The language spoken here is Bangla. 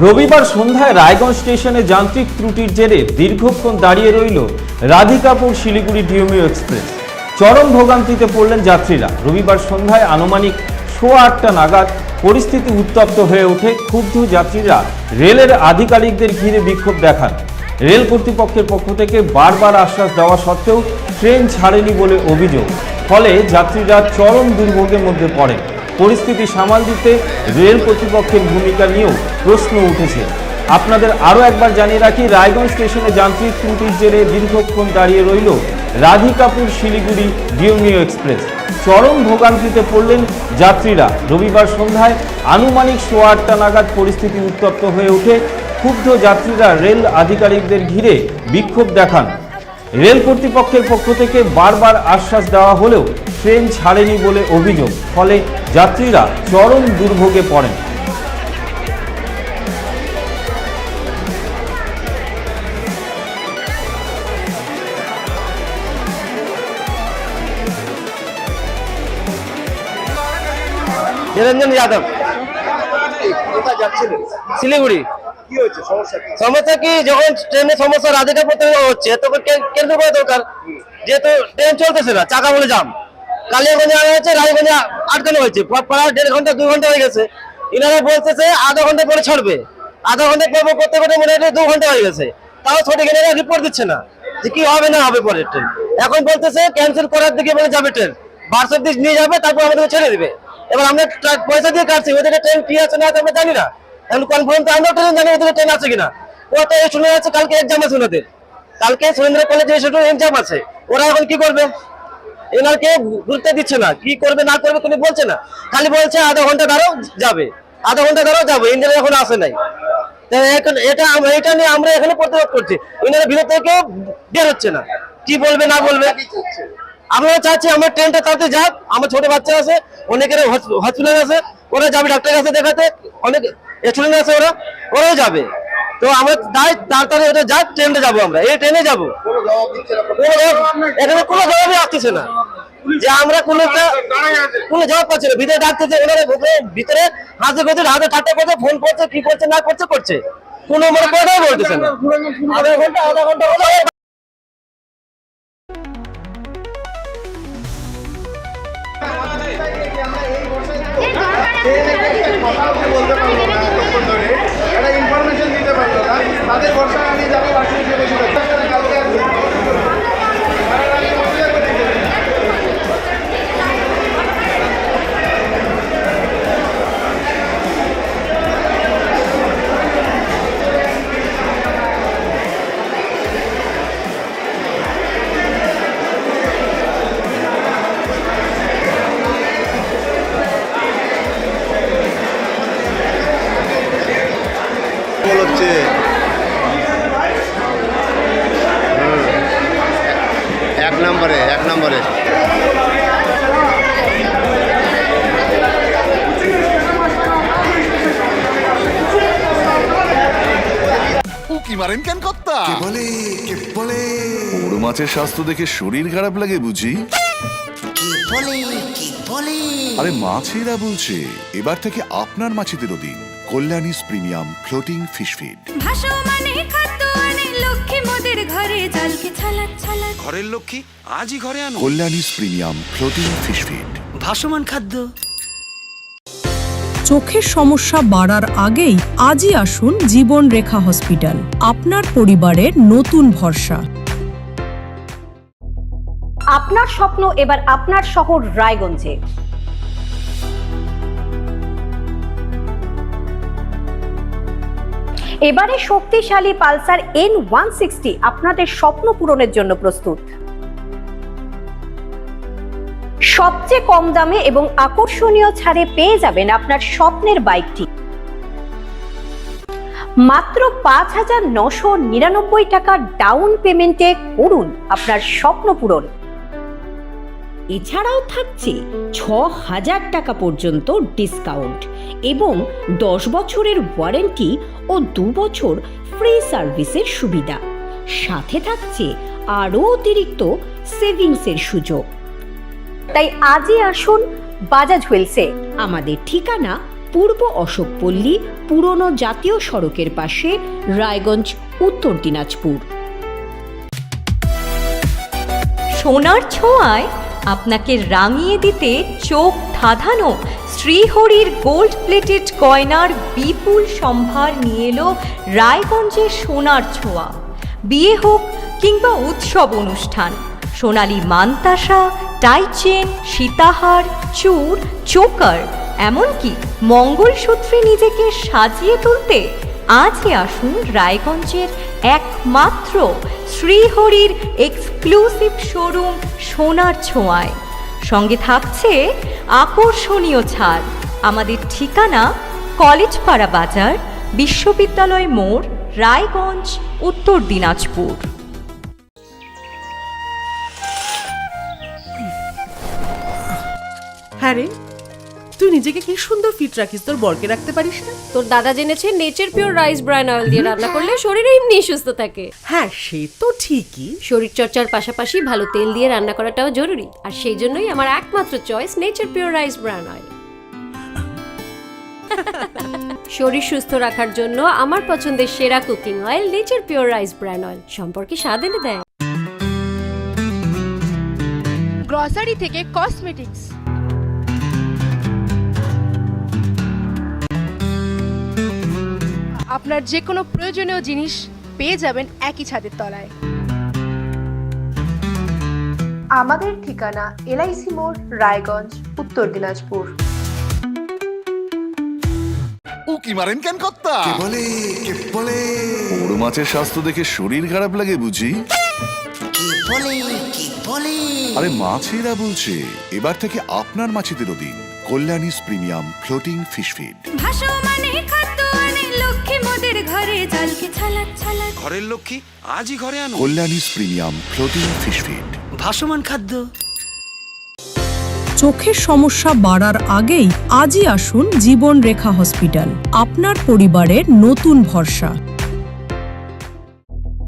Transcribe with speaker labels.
Speaker 1: রবিবার সন্ধ্যায় রায়গঞ্জ স্টেশনে যান্ত্রিক ত্রুটির জেরে দীর্ঘক্ষণ দাঁড়িয়ে রইল রাধিকাপুর শিলিগুড়ি ডিওমিও এক্সপ্রেস। চরম ভোগান্তিতে পড়লেন যাত্রীরা। রবিবার সন্ধ্যায় আনুমানিক 8:15 নাগাদ পরিস্থিতি উত্তপ্ত হয়ে ওঠে। ক্ষুব্ধ যাত্রীরা রেলের আধিকারিকদের ঘিরে বিক্ষোভ দেখান। রেল কর্তৃপক্ষের পক্ষ থেকে বারবার আশ্বাস দেওয়া সত্ত্বেও ট্রেন ছাড়েনি বলে অভিযোগ। ফলে যাত্রীরা চরম দুর্ভোগের মধ্যে পড়েন। পরিস্থিতি সামাল দিতে রেল কর্তৃপক্ষের ভূমিকা নিয়েও প্রশ্ন উঠেছে। আপনাদের আরও একবার জানিয়ে রাখি, রায়গঞ্জ স্টেশনে যান্ত্রিক ত্রুটির জেরে দীর্ঘক্ষণ দাঁড়িয়ে রইল রাধিকাপুর শিলিগুড়ি ডিওমিও এক্সপ্রেস। চরম ভোগান্তিতে পড়লেন যাত্রীরা। রবিবার সন্ধ্যায় আনুমানিক 8:15 নাগাদ পরিস্থিতি উত্তপ্ত হয়ে ওঠে। ক্ষুব্ধ যাত্রীরা রেল আধিকারিকদের ঘিরে বিক্ষোভ দেখান। রেল কর্তৃপক্ষের পক্ষ থেকে বারবার আশ্বাস দেওয়া হলেও ট্রেন ছাড়েনি বলে অভিযোগ। ফলে যাত্রীরা চরম দুর্ভোগে পড়েন।
Speaker 2: নিরঞ্জন যাদব, শিলিগুড়ি। সমস্যা কি, যখন ট্রেনের সমস্যা রাধিকাপুর থেকে হচ্ছে তখন কেন্দ্র করা দরকার, যেহেতু ট্রেন চলতেছে না, চাকা বলে জাম। কালিয়াগঞ্জে আনা হয়েছে, রায়গঞ্জে আটকানো হয়েছে, প্রায় 1.5 ঘন্টা 2 ঘন্টা হয়ে গেছে। ইনারা বলতেছে আধা ঘন্টা পরে ছাড়বে, আধা ঘন্টা পর করতে করতে মনে হয় 2 ঘন্টা হয়ে গেছে, তাও সঠিক এনারা রিপোর্ট দিচ্ছে না যে কি হবে না হবে পরের ট্রেন। এখন বলতেছে ক্যান্সেল করার দিকে বলে যাবে ট্রেন, বার্সার দিক নিয়ে যাবে, তারপর আমাদেরকে ছেড়ে দিবে। এবার আমরা পয়সা দিয়ে কাটছি, ওদের ট্রেন কি আছে না আমরা জানি না। এখন কনফার্ম তো আমরা ট্রেন জানি ওদের ট্রেন আছে কিনা। ওরা তো শুনে যাচ্ছে কালকে এক্সাম আছে ওনাদের, কালকে সুরেন্দ্র কলেজে এসে এক্সাম আছে। ওরা এখন কি করবে, এনারকে গুরুত্ব দিচ্ছে না, কি করবে না করবে তুমি বলছে না, খালি বলছে আধা ঘন্টা দাঁড়াও যাবে, আধা ঘন্টা দাঁড়াও যাবে। ইন্ডিয়া এখন আসে নাই, এটা নিয়ে আমরা এখানে প্রতিরোধ করছি। ইনারা ভিতর থেকে বের হচ্ছে না, কি বলবে না বলবে। আমরা চাচ্ছি আমার ট্রেনটা তাতে যাক। আমার ছোট বাচ্চা আছে, অনেকের হসপিটাল আছে, ওরা যাবে ডাক্তারের কাছে দেখাতে, অনেক স্টুডেন্ট আছে, ওরাও যাবে। তো আমরা তাড়াতাড়ি ওটা যাক, ট্রেনটা যাবো, আমরা এই ট্রেনে যাবো। এখানে কোনো জবাবই আসতেছে না, যে আমরা কোনো জবাব পাচ্ছি না। ভিতরে ডাকতেছে, ওনারা ভিতরে হাতে করছে, হাতে ঠাট্টা করছে, ফোন করছে, কি করছে না করছে কোনো মানে কথাই বলতেছে না। আধা ঘন্টা
Speaker 3: বলতে পারবো না, এতক্ষণ ধরে একটা ইনফরমেশন দিতে পারলো না। তাদের ভরসা আমি যাবো বাসে কালকে আসবো। হচ্ছে এক নম্বরে
Speaker 4: উকি মারেন কেন কর্তা? বলে বড় মাছের স্বাস্থ্য দেখে শরীর খারাপ লাগে বুঝি? আরে মাছেরা বলছে, এবার থেকে আপনার মাছেদেরও দিন কল্যাণীস প্রিমিয়াম ফ্লোটিং ফিশ ফিড।
Speaker 5: ঘরের লক্ষ্মী আজই ঘরে আনো
Speaker 4: কল্যাণীস প্রিমিয়াম ফ্লোটিং ফিশ ফিড,
Speaker 5: ভাসমান খাদ্য।
Speaker 6: চোখের সমস্যা বাড়ার আগেই আজই আসুন জীবন রেখা হসপিটাল, আপনার পরিবারের নতুন ভরসা।
Speaker 7: আপনার স্বপ্ন এবার আপনার শহর রায়গঞ্জে। এবারে শক্তিশালী পালসার N160 আপনাদের স্বপ্ন পূরণের জন্য প্রস্তুত। সবচেয়ে কম দামে এবং আকর্ষণীয় ছাড়ে পেয়ে যাবেন আপনার স্বপ্নের বাইকটি। মাত্র 5,999 টাকা ডাউন পেমেন্টে করুন আপনার স্বপ্ন পূরণ।
Speaker 8: এছাড়াও থাকছে 6,000 টাকা পর্যন্ত ডিসকাউন্ট এবং 10 বছরের ওয়ারেন্টি ও 2 বছর ফ্রি সার্ভিসের সুবিধা। সাথে থাকছে আরও অতিরিক্ত সেভিংসের সুযোগ।
Speaker 7: তাই আজই আসুন বাজাজ হুইলসে।
Speaker 8: আমাদের ঠিকানা পূর্ব অশোকপল্লী পুরনো জাতীয় সড়কের পাশে, রায়গঞ্জ, উত্তর দিনাজপুর।
Speaker 7: সোনার ছোঁয়ায় আপনাকে রাঙিয়ে দিতে চোখ ধাঁধানো শ্রীহরির গোল্ড প্লেটেড গয়নার বিপুল সম্ভার নিয়ে এলো রায়গঞ্জের সোনার ছোঁয়া। বিয়ে হোক কিংবা উৎসব অনুষ্ঠান, সোনালী মানতাসা, টাইচেন, সীতাহার, চূড়, চোকার, এমনকি মঙ্গলসূত্রে নিজেকে সাজিয়ে তুলতে আজই আসুন রায়গঞ্জের একমাত্র শ্রীহরির এক্সক্লুসিভ শোরুম সোনার ছোঁয়ায়। সঙ্গে থাকছে আকর্ষণীয় ছাড়। আমাদের ঠিকানা কলেজপাড়া বাজার, বিশ্ববিদ্যালয় মোড়, রায়গঞ্জ, উত্তর দিনাজপুর।
Speaker 9: হ্যাঁ রে, তুই নিজেকে কি সুন্দর ফিট রাখিস, তোর বরকে রাখতে পারিস না?
Speaker 10: তোর দাদা জেনেছে nature pure rice bran oil দিয়ে রান্না করলে শরীরে এমনি সুস্থ থাকে।
Speaker 9: হ্যাঁ, সে তো ঠিকই।
Speaker 10: শরীর চর্চার পাশাপাশি ভালো তেল দিয়ে রান্না করাটাও জরুরি, আর সেই জন্যই আমার একমাত্র choice nature pure rice bran oil. শরীর সুস্থ রাখার জন্য আমার পছন্দের সেরা cooking oil nature pure rice bran oil, সম্পর্কে স্বাদ এনে দেয়।
Speaker 11: গ্রসারি থেকে কসমেটিক্স, আপনার যে কোনো প্রয়োজনীয় জিনিস পেয়ে যাবেন একই ছাদের তলায়। আমাদের ঠিকানা এলআইসি মোড়, রায়গঞ্জ, উত্তর দিনাজপুর।
Speaker 4: উকি মারেন কেন কর্তা? বড় মাছের স্বাস্থ্য দেখে শরীর খারাপ লাগে বুঝি? আরে মাছেরা বলছে, এবার থেকে আপনার মাছেদেরও দিন কল্যাণীস প্রিমিয়াম ফ্লোটিং ফিশ ফিড।
Speaker 5: ঘরের লক্ষ্মী আজই ঘরে আনো।
Speaker 4: কল্যাণীস প্রিমিয়াম ফ্লোটিং ফিশ ফিড।
Speaker 5: ভাসমান খাদ্য।
Speaker 6: চোখের সমস্যা বাড়ার আগেই আজই আসুন জীবন রেখা হসপিটাল, আপনার পরিবারের নতুন ভরসা।